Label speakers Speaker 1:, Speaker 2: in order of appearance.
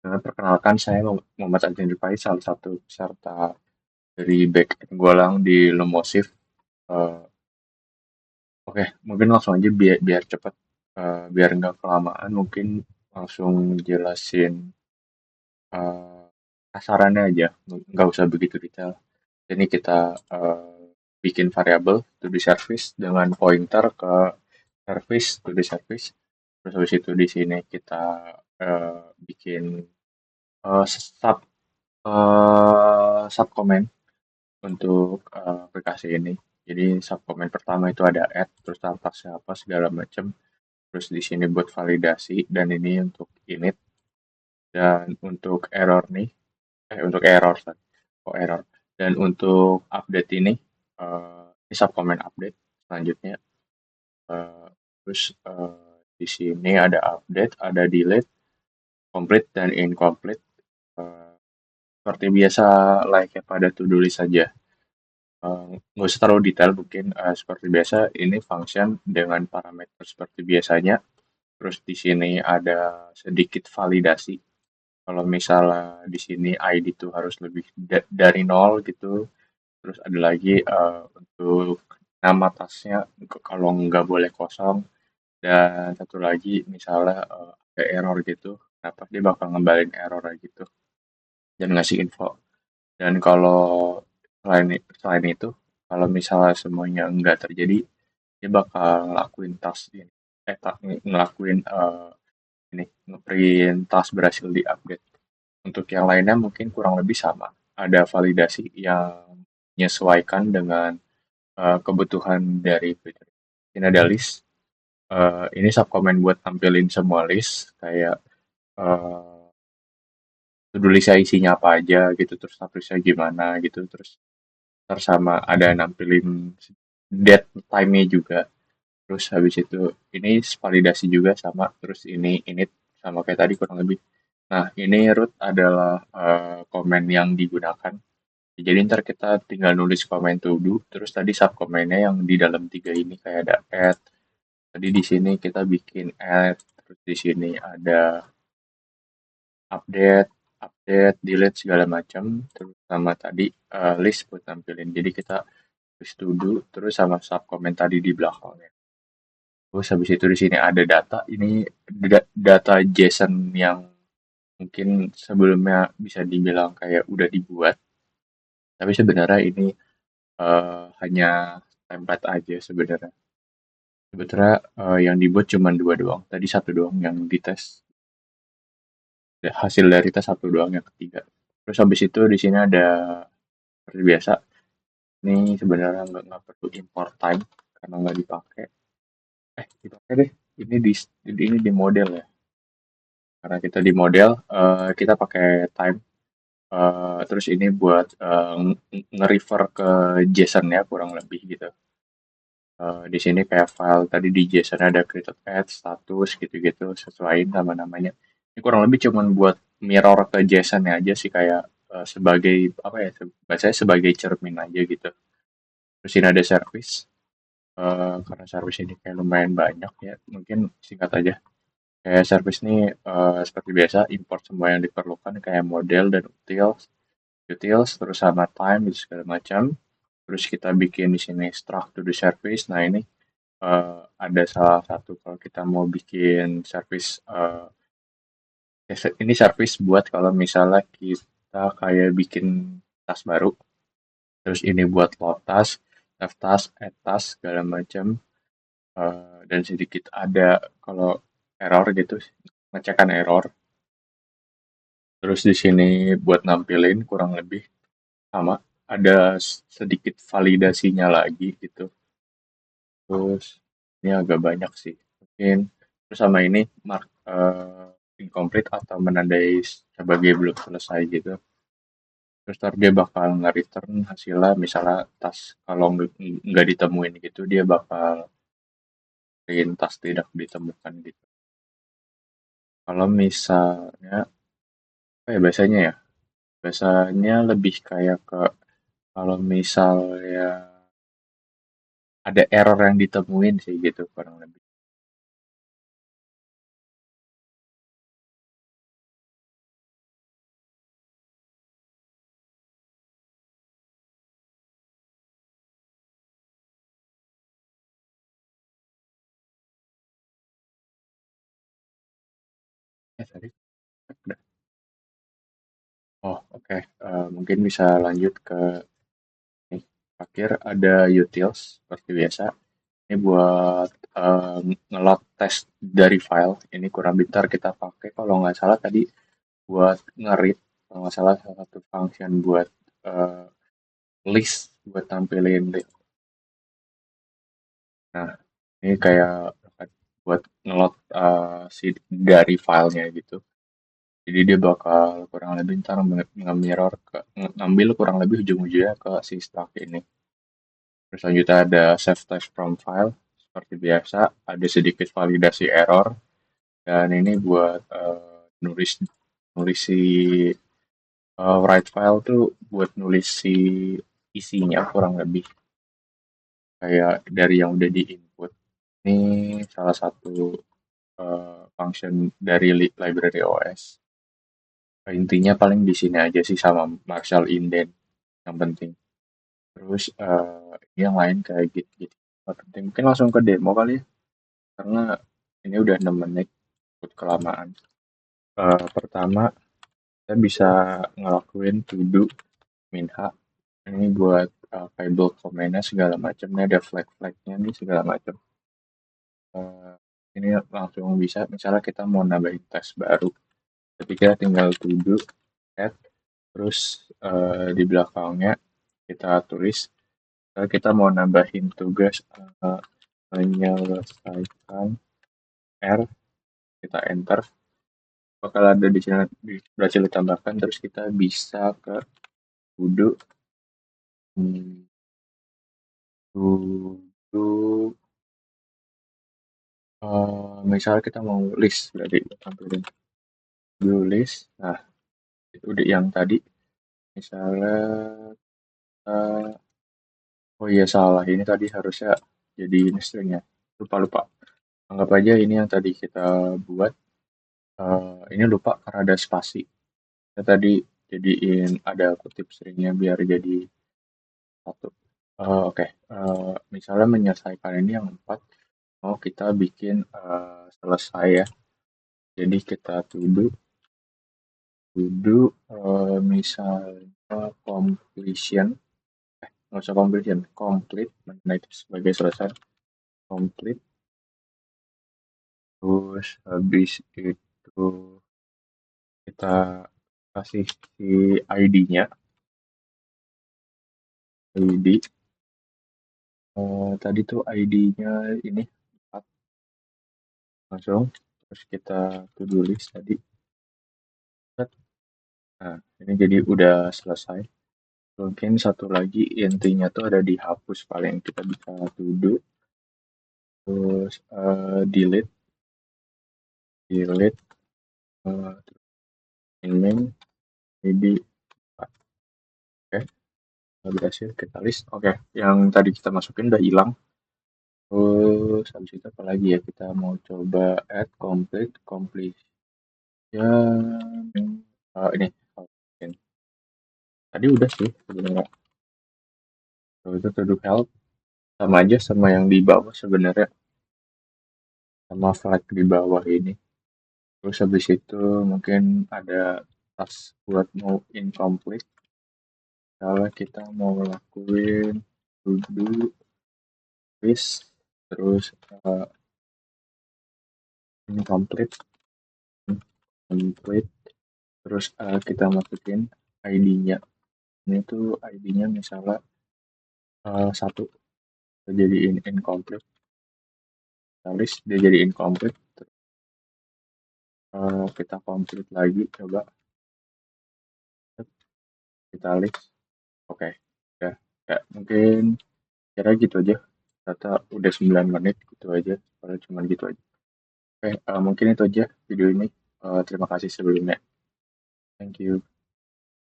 Speaker 1: Perkenalkan saya Muhammad Azin Rifai, salah satu peserta dari back-end Golang di Lumosif. Eh, oke, mungkin langsung aja biar cepet, biar nggak kelamaan, mungkin langsung jelasin eh, kasarannya aja, nggak usah begitu detail. Ini kita bikin variabel to the service dengan pointer ke service to the service. Terus habis itu di sini kita bikin sub comment untuk aplikasi ini. Jadi subkomen pertama itu ada add, terus atasnya apa segala macam. Terus di sini buat validasi dan ini untuk init dan untuk error nih, untuk error, sorry. Oh, error. Dan untuk update ini subkomen update selanjutnya. eh, terus di sini ada update, ada delete, complete dan incomplete. Eh, seperti biasa like pada to-do list saja. Nggak usah terlalu detail mungkin, seperti biasa ini function dengan parameter seperti biasanya. Terus di sini ada sedikit validasi. Kalau misalnya di sini ID itu harus lebih dari nol gitu. Terus ada lagi untuk nama tasnya kalau nggak boleh kosong. Dan satu lagi misalnya ada error gitu. Kenapa dia bakal ngembalin error gitu dan ngasih info. Dan kalau selain itu, kalau misalnya semuanya nggak terjadi, dia bakal ngelakuin task ini, ngelakuin ini, ngeprint task berhasil di-update. Untuk yang lainnya mungkin kurang lebih sama. Ada validasi yang menyesuaikan dengan kebutuhan dari fitur. Ini ada list. Ini subcommand buat tampilin semua list, kayak uh, to-do list isinya apa aja gitu, terus statusnya gimana gitu, terus sama ada nampilin date time-nya juga. Terus habis itu ini validasi juga sama, terus ini init sama kayak tadi kurang lebih. Nah, ini root adalah komen yang digunakan. Jadi ntar kita tinggal nulis komen to do, terus tadi subkomennya yang di dalam tiga ini kayak ada add. Tadi di sini kita bikin add, terus di sini ada update, update, delete segala macam, terus sama tadi list buat tampilin. Jadi kita list to do, terus sama subkomen tadi di belakangnya. Terus habis itu di sini ada data. Ini data JSON yang mungkin sebelumnya bisa dibilang kayak udah dibuat, tapi sebenarnya ini hanya template aja sebenarnya. Sebetulnya yang dibuat cuma dua doang. Tadi satu doang yang dites. Hasil dari tes satu doang yang ketiga. Terus habis itu di sini ada seperti biasa. Ini sebenarnya nggak perlu import time karena nggak dipakai. Dipakai deh. Ini di model ya. Karena kita di model, kita pakai time. Terus ini buat nge-refer ke JSON-nya kurang lebih gitu. Di sini kayak file tadi di JSON ada created at, status gitu-gitu, sesuaiin sama namanya. Ini kurang lebih cuman buat mirror ke JSON-nya aja sih kayak sebagai apa ya, bahasanya sebagai cermin aja gitu. Terus ini ada service, karena service ini kayak lumayan banyak ya, mungkin singkat aja. Kayak service ini seperti biasa import semua yang diperlukan kayak model dan utils, terus sama time gitu segala macam. Terus kita bikin di sini struct to the service. Nah ini ada salah satu kalau kita mau bikin service ini service buat kalau misalnya kita kayak bikin tas baru. Terus ini buat load task, left task, add task segala macam. Dan sedikit ada kalau error gitu, ngecekan error. Terus di sini buat nampilin kurang lebih sama, ada sedikit validasinya lagi gitu. Terus ini agak banyak sih. Mungkin terus sama ini mark incomplete atau menandai sebagai belum selesai gitu. Terus ntar dia bakal nge-return hasilnya misalnya tas kalau nggak ditemuin gitu dia bakal print tas tidak ditemukan gitu. Kalau misalnya apa ya biasanya ya? Biasanya lebih kayak ke kalau misalnya ada error yang ditemuin sih gitu kurang lebih. Oh, oke. Mungkin bisa lanjut ke nih. Akhir ada utils seperti biasa. Ini buat ngelot tes dari file. Ini kurang pintar kita pakai kalau nggak salah tadi buat nge-read. Kalau nggak salah salah satu function buat eh, list buat tampilin. Nah, ini kayak buat ngelot si dari filenya gitu. Jadi dia bakal kurang lebih ntar nge-mirror ngambil kurang lebih ujung-ujungnya ke si stuff ini. Terus selanjutnya ada save text from file. Seperti biasa, ada sedikit validasi error. Dan ini buat nulis nulis si write file tuh buat nulis si isinya kurang lebih kayak dari yang udah di input. Ini salah satu function dari library OS. Intinya paling di sini aja sih sama Marshall Indent yang penting. Terus yang lain kayak gitu-gitu. Nggak penting. Mungkin langsung ke demo kali ya, karena ini udah 6 menit, ikut kelamaan. Pertama, kita bisa ngelakuin to do minha. Ini buat table comment segala macam. Ini ada flag-flagnya nih segala macam. Eh, ini langsung bisa, misalnya kita mau nambahin tes baru. Jadi kita tinggal to do, add, terus di belakangnya kita tulis kita mau nambahin tugas menyelesaikan R, kita enter, bakal ada di sini berhasil ditambahkan, terus kita bisa ke kudu kudu misal kita mau list berarti tampilin dulu list. Nah, itu yang tadi misalnya uh, oh iya salah, ini tadi harusnya jadi stringnya, lupa lupa, anggap aja ini yang tadi kita buat. Ini lupa karena ada spasi. Kita tadi jadiin ada kutip stringnya biar jadi satu. Oke. Misalnya menyelesaikan ini yang 4, mau kita bikin selesai ya. Jadi kita tudu misalnya completion, nggak usah completion, complete, nah itu sebagai selesai, complete. Terus habis itu kita kasih si ID-nya, ID. Tadi tuh ID-nya ini 4, langsung. Terus kita to-do list tadi. Nah, ini jadi udah selesai. Mungkin satu lagi intinya tuh ada dihapus paling kita bisa to-do. Terus delete, main, ID. Oke, udah berhasil kita list. Oke, yang tadi kita masukin udah hilang. Terus habis itu apa lagi ya? Kita mau coba add complete. Ya, ini. Tadi udah sih sebenarnya. Kalau itu to do help sama aja sama yang di bawah sebenarnya, sama flag di bawah ini. Terus habis itu mungkin ada task buat mau incomplete. Kalau kita mau lakuin to do list, terus incomplete, complete, terus kita masukin ID-nya. Ini tuh ID-nya misalnya satu, kita jadiin incomplete. Kita list dia jadi incomplete. Kita complete lagi, coba kita list. Oke, ya, ya mungkin kira gitu aja. Ternyata udah 9 menit gitu aja. Kalau cuma gitu aja. Oke, mungkin itu aja video ini. Terima kasih sebelumnya. Thank you.